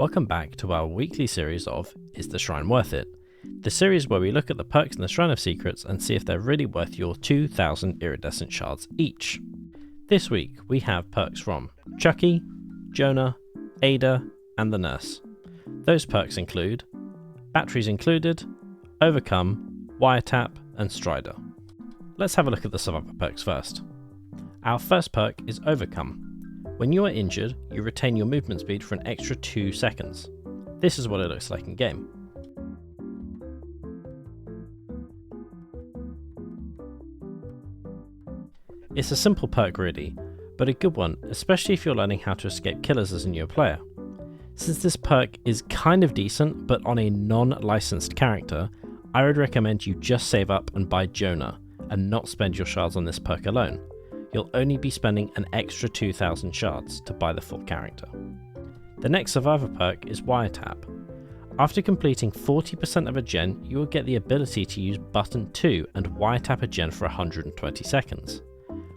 Welcome back to our weekly series of Is the Shrine Worth It? The series where we look at the perks in the Shrine of Secrets and see if they're really worth your 2,000 iridescent shards each. This week we have perks from Chucky, Jonah, Ada, and the Nurse. Those perks include Batteries Included, Overcome, Wiretap, and Strider. Let's have a look at the survivor perks first. Our first perk is Overcome. When you are injured, you retain your movement speed for an extra 2 seconds. This is what it looks like in game. It's a simple perk really, but a good one, especially if you're learning how to escape killers as a newer player. Since this perk is kind of decent, but on a non-licensed character, I would recommend you just save up and buy Jonah, and not spend your shards on this perk alone. You'll only be spending an extra 2,000 shards to buy the full character. The next survivor perk is Wiretap. After completing 40% of a gen, you will get the ability to use button 2 and wiretap a gen for 120 seconds.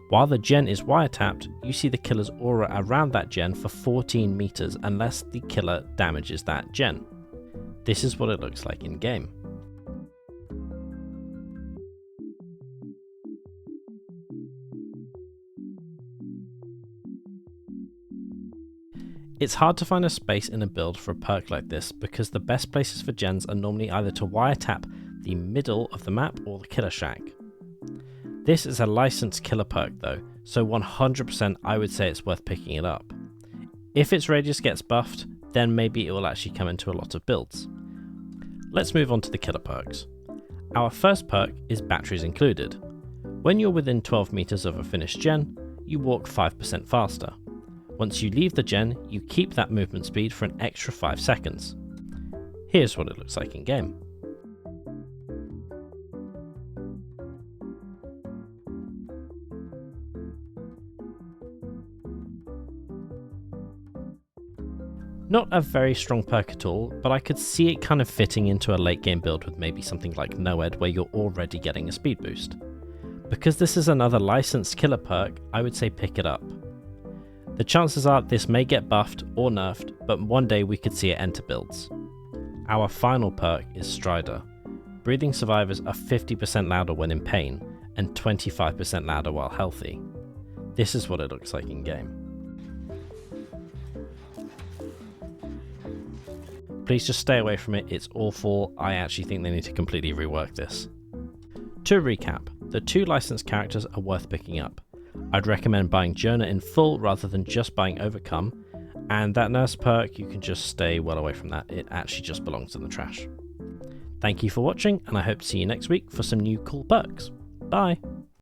While the gen is wiretapped, you see the killer's aura around that gen for 14 meters unless the killer damages that gen. This is what it looks like in game. It's hard to find a space in a build for a perk like this because the best places for gens are normally either to wiretap the middle of the map or the killer shack. This is a licensed killer perk though, so 100% I would say it's worth picking it up. If its radius gets buffed, then maybe it will actually come into a lot of builds. Let's move on to the killer perks. Our first perk is Batteries Included. When you're within 12 meters of a finished gen, you walk 5% faster. Once you leave the gen, you keep that movement speed for an extra 5 seconds. Here's what it looks like in game. Not a very strong perk at all, but I could see it kind of fitting into a late game build with maybe something like Noed where you're already getting a speed boost. Because this is another licensed killer perk, I would say pick it up. The chances are this may get buffed or nerfed, but one day we could see it enter builds. Our final perk is Strider. Breathing survivors are 50% louder when in pain, and 25% louder while healthy. This is what it looks like in game. Please just stay away from it, it's awful. I actually think they need to completely rework this. To recap, the 2 licensed characters are worth picking up. I'd recommend buying Jonah in full rather than just buying Overcome, and that Nurse perk, you can just stay well away from that, it actually just belongs in the trash. Thank you for watching, and I hope to see you next week for some new cool perks. Bye!